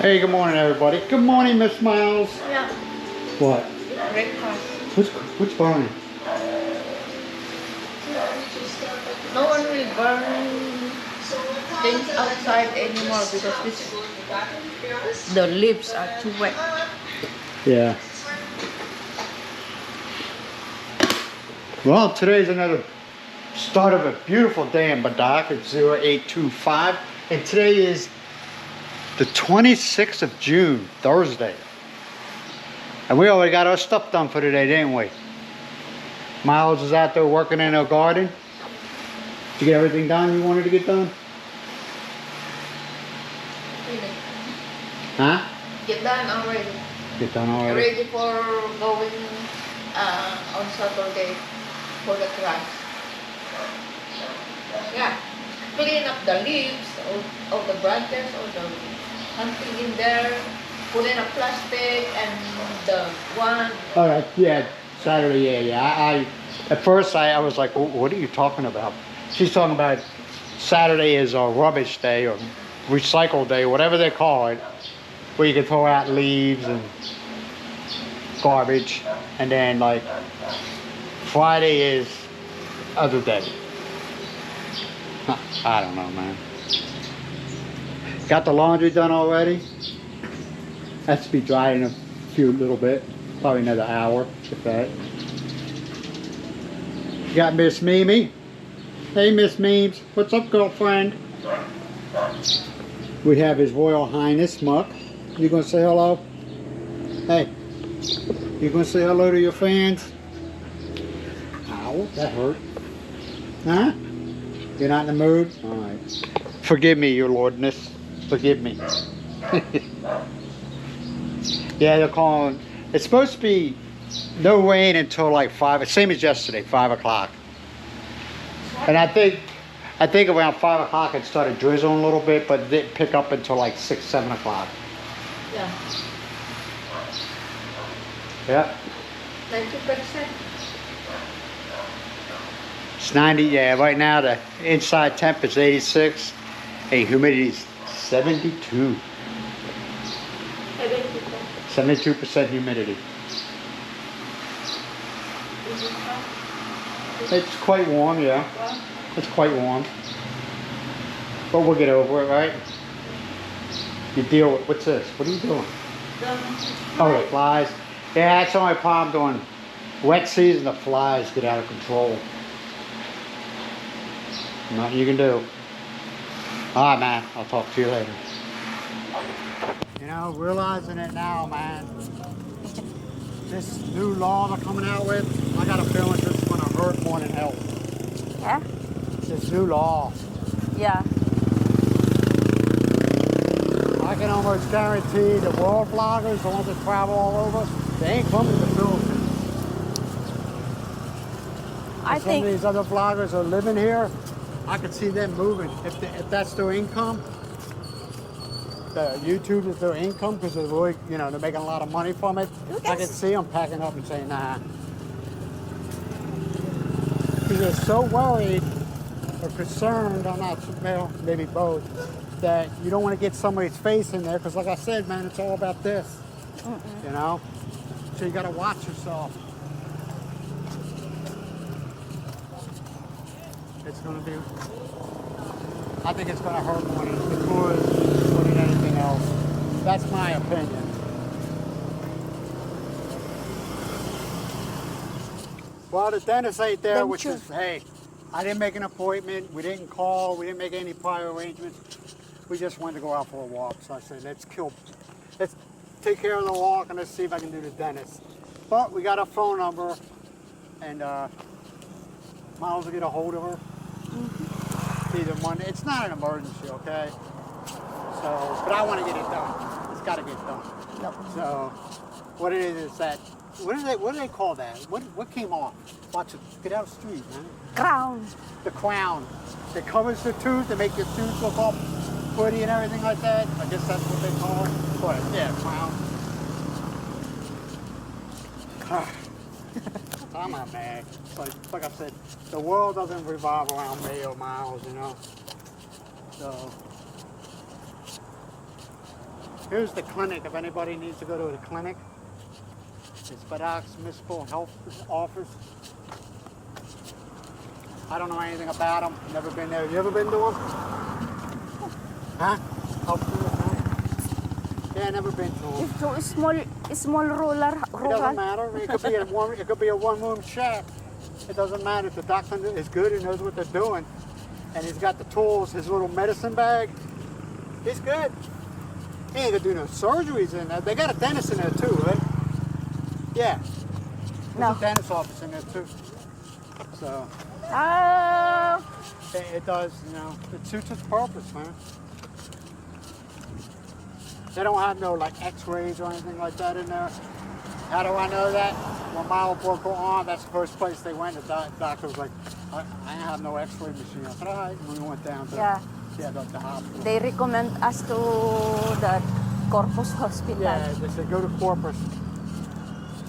Hey, good morning, everybody. Good morning, Miss Miles. Yeah. What? Breakfast. What's burning? No one will burn things outside anymore because the leaves are too wet. Yeah. Well, today's another start of a beautiful day in Badoc. It's 0825, and today is the 26th of June, Thursday. And we already got our stuff done for today, didn't we? Miles is out there working in her garden. Did you get everything done you wanted to get done? Really? Huh? Get done already. Get done already? Ready for going on Saturday for the trash. Yeah. Clean up the leaves of the branches or the something in there. Put in a plastic and the one. All right, yeah, Saturday, yeah. I at first I was like, what are you talking about? She's talking about Saturday is a rubbish day or recycle day, whatever they call it, where you can throw out leaves and garbage, and then like Friday is other day. I don't know, man. Got the laundry done already? Has to be dried in a little bit, probably another hour, if that. You got Miss Mimi. Hey, Miss Memes. What's up, girlfriend? We have His Royal Highness Muck. You gonna say hello? Hey, you gonna say hello to your fans? Ow, that hurt. Huh? You're not in the mood? All right. Forgive me, your lordness. Forgive me. Yeah, they're calling. It's supposed to be no rain until like 5, same as yesterday, 5 o'clock. And I think around 5 o'clock it started drizzling a little bit, but it didn't pick up until like 6, 7 o'clock. Yeah. Yeah. 90%. It's 90, yeah, right now the inside temp is 86, and humidity is 72. 72% humidity. It's quite warm, yeah. It's quite warm. But we'll get over it, right? You deal with, what's this? What are you doing? Oh, the flies. Yeah, that's the only problem doing wet season, the flies get out of control. Nothing you can do. All right, man. I'll talk to you later. You know, realizing it now, man. This new law they're coming out with, I got a feeling this is going to hurt more than help. Yeah? This new law. Yeah. I can almost guarantee the world bloggers, the ones that travel all over, they ain't coming to the Philippines. Some of these other bloggers are living here. I could see them moving if that's their income. The YouTube is their income because they're really, you know, they're making a lot of money from it. I can see them packing up and saying, nah. Because they're so worried or concerned, I'm not, well, maybe both, that you don't want to get somebody's face in there because like I said, man, it's all about this, you know? So you got to watch yourself. It's going to be, I think it's going to hurt more than anything else. That's my opinion. Well, the dentist ain't there, which is, hey, I didn't make an appointment. We didn't call. We didn't make any prior arrangements. We just wanted to go out for a walk. So I said, let's take care of the walk and let's see if I can do the dentist. But we got a phone number, and Miles will get a hold of her. Either Monday. It's not an emergency, okay? So, but I want to get it done. It's got to get done. Yep. So, what it is that, what do they call that? What came off? Watch it. Get out of the street, man. Crown. The crown. It covers the tooth to make your tooth look all pretty and everything like that. I guess that's what they call it. But yeah, crown. I'm not mad. But like I said, the world doesn't revolve around me or Miles, you know. So Here's the clinic. If anybody needs to go to the clinic, it's Badoc's Municipal Health Office. I don't know anything about them. Never been there. You ever been to them? Huh? Health clinic? Huh? Yeah, never been to them. It's small rural. It doesn't matter. It could be a one-room shack. It doesn't matter if the doctor is good and knows what they're doing, and he's got the tools, his little medicine bag. He's good. He ain't gonna do no surgeries in there. They got a dentist in there too, right? Yeah. There's a dentist office in there too. So it does, you know, it suits its purpose, man. They don't have no like X-rays or anything like that in there. How do I know that? When Milo broke her arm, that's the first place they went. The doctor was like, I have no X-ray machine. I said, all right. When we went down to the hospital. They recommend us to the Corpus Hospital. Yeah, they said go to Corpus,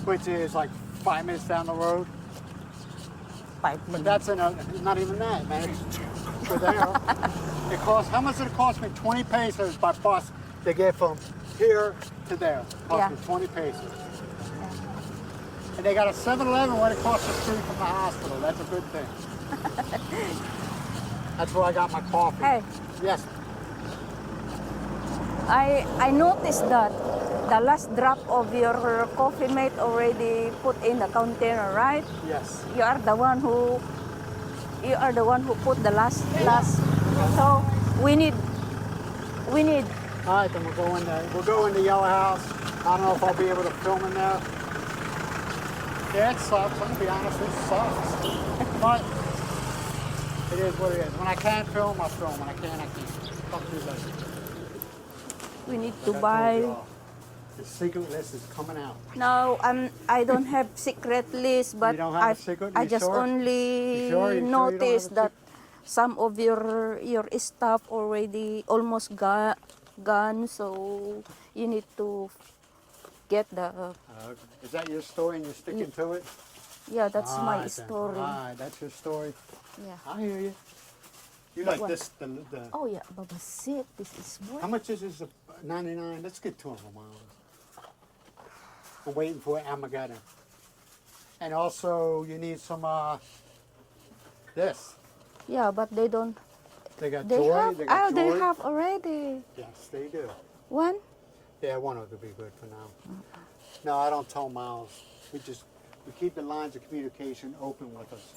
which is like 5 minutes down the road. 5 But minutes. that's not even that, man. It's for there. It costs, how much did it cost me? 20 pesos by bus to get from here to there. It cost me 20 pesos. And they got a 7-Eleven right across the street from the hospital. That's a good thing. That's where I got my coffee. Hey, Yes. I noticed that the last drop of your coffee mate already put in the container, right? Yes. You are the one who put the last. So we need. All right, then we'll go in the yellow house. I don't know if I'll be able to film in there. Yeah, it sucks. I'm gonna be honest, it sucks. But it is what it is. When I can film, I'll film. When I can't, I can't. Fuck you later. We need Like to I told buy. y'all, the secret list is coming out. No, I don't have secret list, but You don't have a secret? I You just sure? only You sure you don't noticed have a that some of your stuff already almost gone, so you need to get the. Okay. Is that your story and you're sticking to it? Yeah, that's All my right, then. story. All right, that's your story. Yeah. I hear you. You But like what? this, the Oh yeah, Baba said this is what? how much is this? 99? Let's get 2 of them. I'm waiting for Armageddon. And also, you need some, this. Yeah, but they don't. They got They joy. have. They got They joy. have already Yes, they do. one. Yeah, one of them would be good for now. No, I don't tell Miles. We keep the lines of communication open with us.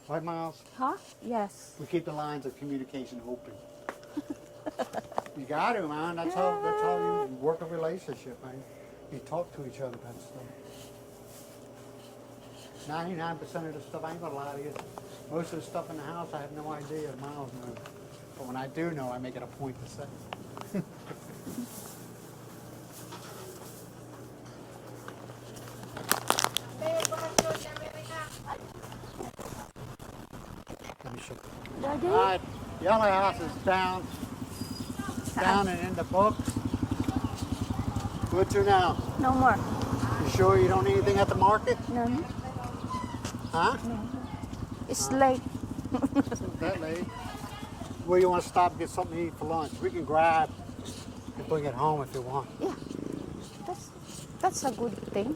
Right, Miles? Huh? Yes. We keep the lines of communication open. You got to, man. That's how you work a relationship, man. You talk to each other about stuff. 99% of the stuff, I ain't gonna lie to you. Most of the stuff in the house, I have no idea. Miles knows. But when I do know, I make it a point to say. Let me show you. Daddy. All right, Yellow House is down. Down and in the books. Good to now. No more. You sure you don't need anything at the market? No. Huh? It's late. Isn't that late? Where you want to stop and get something to eat for lunch? We can grab and bring it home if you want. Yeah. That's a good thing.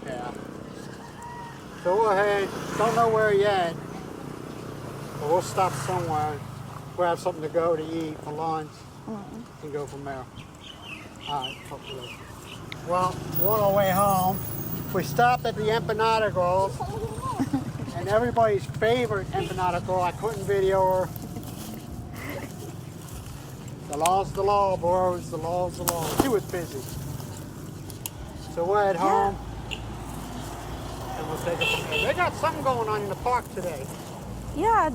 Yeah. So go ahead. Don't know where yet. But we'll stop somewhere. Grab something to go to eat for lunch. And go from there. All right. Talk to you later. Well, we're on our way home. We stopped at the Empanada Girl. And everybody's favorite empanada girl, I couldn't video her. The law's the law, boys. The law's the law. She was busy. So we're at home. And we'll take it from there. They got something going on in the park today. Yeah,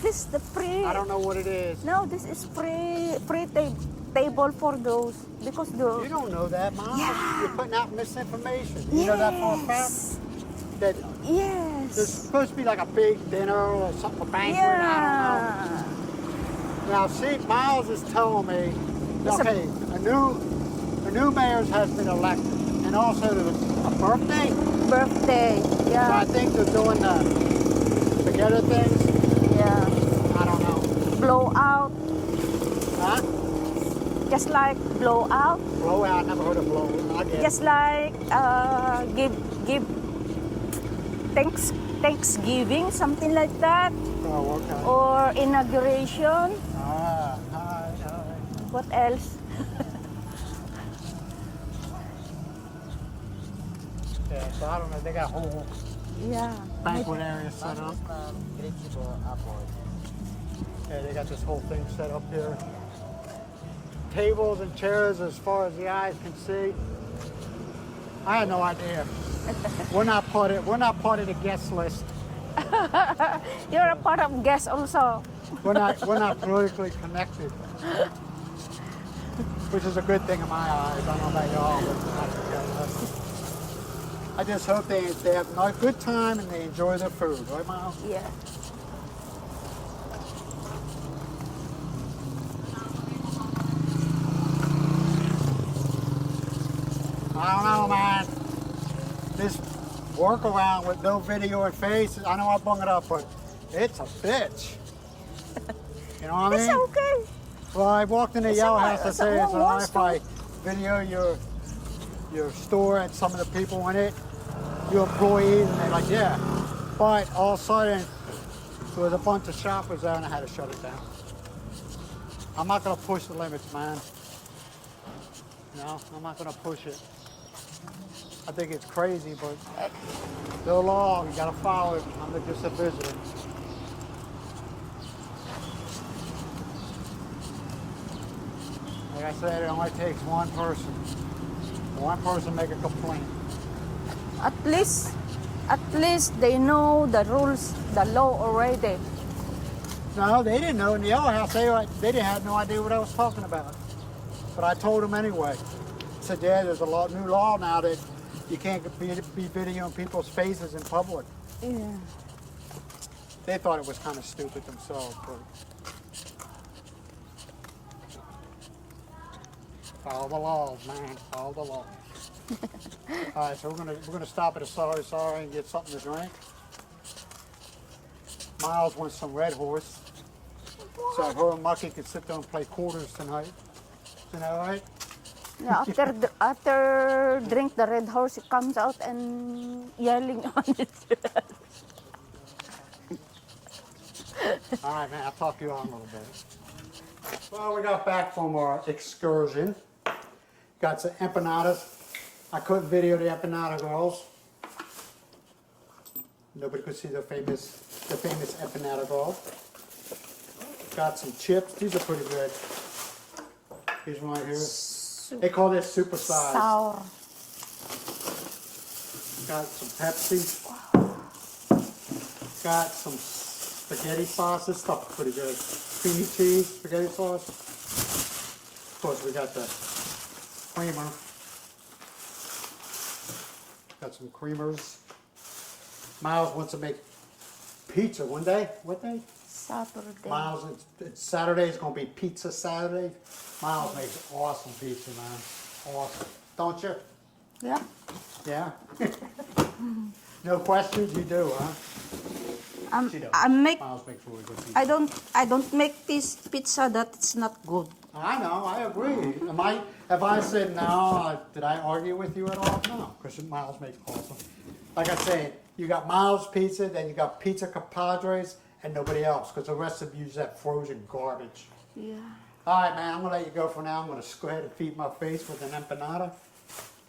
this the free. I don't know what it is. No, this is free table for those because the. You don't know that, Mom. Yeah. You're putting out misinformation. You know that for a fact? That Yes. there's supposed to be like a big dinner or something, a banquet, I Yeah. don't know. Now, see, Miles is telling me, It's okay, a new mayor has been elected, and also there was a birthday. Birthday. So I Yeah. think they're doing the spaghetti things. Yeah. I don't know. Blow out. Huh? just like blowout. Blowout, never heard of blowout. I get it. Just like give Thanksgiving, something like that, Oh, okay. or inauguration. All right. What else? Yeah, so I don't know. They got whole Yeah. banquet area set up. Yeah, they got this whole thing set up here. Tables and chairs as far as the eyes can see. I had no idea. We're not part of the guest list. You're a part of guest also. We're not politically connected. Which is a good thing in my eyes. I don't know about y'all, but it's not together. I just hope they have a good time and they enjoy their food, right, Miles? Yeah. I don't know, man. This workaround with no video and face, I know I bung it up, but it's a bitch. You know what I mean? It's okay. Well, I walked in the Yellow House to say it's all right if I to. video your store and some of the people in it, your employees, and they're like, yeah. But all of a sudden, there was a bunch of shoppers there and I had to shut it down. I'm not going to push the limits, man. No, I'm not going to push it. I think it's crazy, but the law, you got to follow it. I'm just a visitor. Like I said, it only takes one person. One person make a complaint. At least they know the rules, the law already. No, they didn't know. In the Yellow House, they didn't have no idea what I was talking about. But I told them anyway. I said, yeah, there's a new law now that you can't be videoing people's faces in public. Yeah. They thought it was kind of stupid themselves, but follow the laws, man. Follow the laws. All right, so we're gonna stop at a sorry and get something to drink. Miles wants some Red Horse, so her and Mucky can sit there and play quarters tonight. Isn't that right? Yeah, after drink the Red Horse, it comes out and yelling on it. All right, man. I'll talk to you on a little bit. Well, we got back from our excursion. Got some empanadas. I couldn't video the empanada girls. Nobody could see the famous empanada girl. Got some chips. These are pretty good. These one right here. They call this super size. Sour. Got some Pepsi. Got some spaghetti sauce. This stuff is pretty good. Creamy cheese, spaghetti sauce. Of course, we got the creamer. Got some creamers. Miles wants to make pizza one day. What day? Saturday. Miles, it's Saturday. It's going to be pizza Saturday. Miles makes awesome pizza, man. Awesome. Don't you? Yeah. Yeah? No questions? You do, huh? She does. Miles makes really good pizza. I don't make this pizza that's not good. I know, I agree. If I said no, did I argue with you at all? No, because Miles makes awesome. Like I said, you got Miles Pizza, then you got Pizza Compadres, and nobody else, because the rest of you use that frozen garbage. Yeah. All right, man, I'm going to let you go for now. I'm going to go ahead and feed my face with an empanada,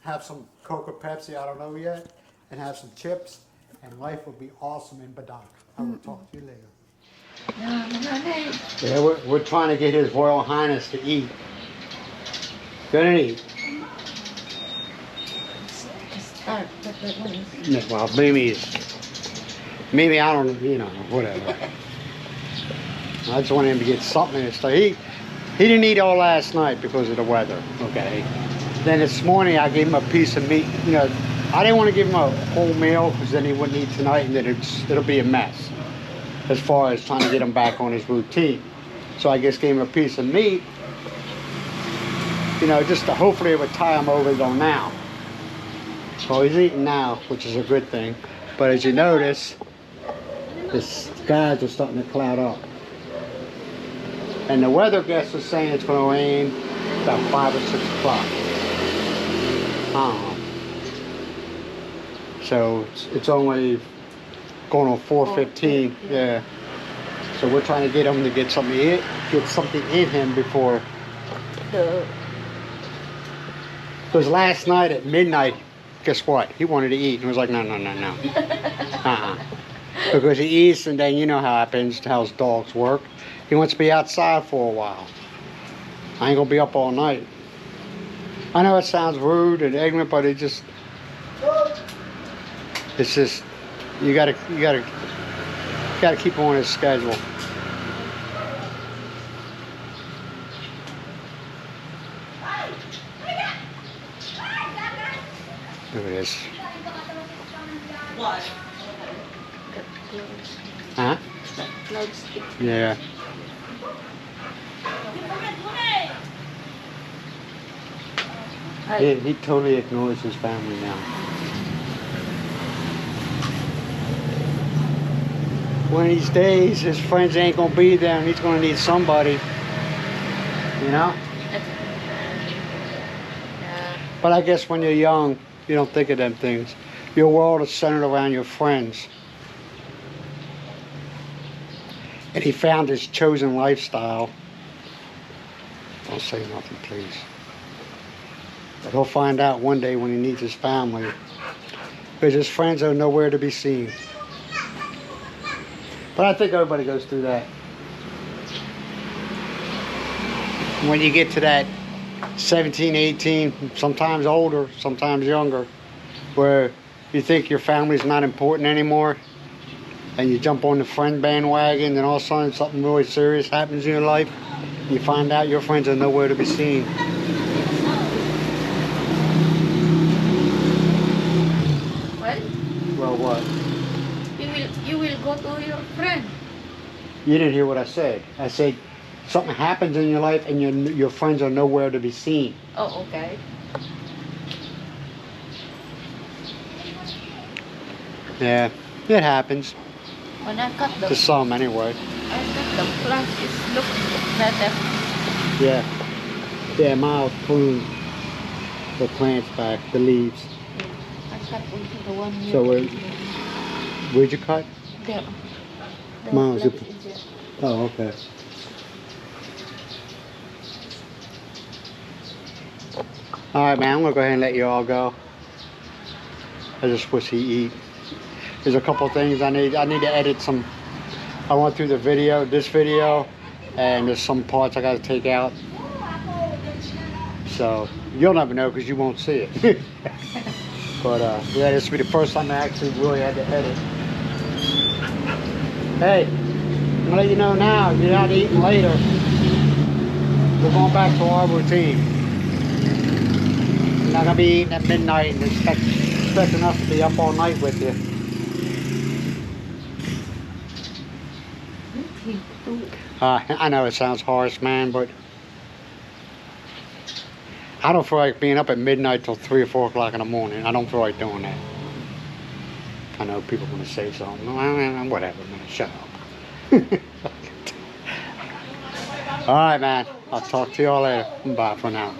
have some Coke or Pepsi, I don't know yet, and have some chips, and life will be awesome in Badoc. I will talk to you later. Yeah, we're trying to get His Royal Highness to eat. Gonna eat. Well, maybe I don't, whatever. I just want him to get something to stuff. He didn't eat all last night because of the weather, okay? Then this morning I gave him a piece of meat. I didn't want to give him a whole meal because then he wouldn't eat tonight and then it'll be a mess as far as trying to get him back on his routine. So I just gave him a piece of meat, just to hopefully it would tie him over till now. So he's eating now, which is a good thing. But as you notice, the skies are starting to cloud up. And the weather guest was saying it's going to rain about 5 or 6 o'clock. So it's only going on 4:15. Yeah. So we're trying to get him to get something in him before. Because last night at midnight, guess what? He wanted to eat, and was like, no. Because he eats, and then you know how it happens, how dogs work. He wants to be outside for a while. I ain't gonna be up all night. I know it sounds rude and ignorant, but it's just you gotta keep on his schedule. Look at this. What? Huh? Yeah. He totally ignores his family now. One of these days, his friends ain't gonna be there, and he's gonna need somebody. You know? Yeah. But I guess when you're young, you don't think of them things. Your world is centered around your friends. And he found his chosen lifestyle. Don't say nothing, please. But he'll find out one day when he needs his family. Because his friends are nowhere to be seen. But I think everybody goes through that. When you get to that 17, 18, sometimes older, sometimes younger, where you think your family's not important anymore, and you jump on the friend bandwagon, and all of a sudden something really serious happens in your life, you find out your friends are nowhere to be seen. Well, Well, what? you will go to your friend. You didn't hear what I said. I said something happens in your life, and your friends are nowhere to be seen. Oh, okay. Yeah, it happens. When I cut the To some, anyway. plant, it looks better. Yeah. Yeah, Miles pruned the plants back, the leaves. I cut only the one here. So where'd you cut? There. The Miles, plant is there. Oh, okay. Alright, man, I'm gonna go ahead and let you all go. I just wish he'd eat. There's a couple things I need to edit some. I went through this video, and there's some parts I gotta take out. So, you'll never know because you won't see it. But yeah, this will be the first time I actually really had to edit. Hey, I'm gonna let you know now, if you're not eating later, we're going back to our routine. You're not gonna be eating at midnight and expecting us to be up all night with you. I know it sounds harsh, man, but I don't feel like being up at midnight till 3 or 4 o'clock in the morning. I don't feel like doing that. I know people are going to say something. Whatever, man. Shut up. All right, man. I'll talk to y'all later. Bye for now.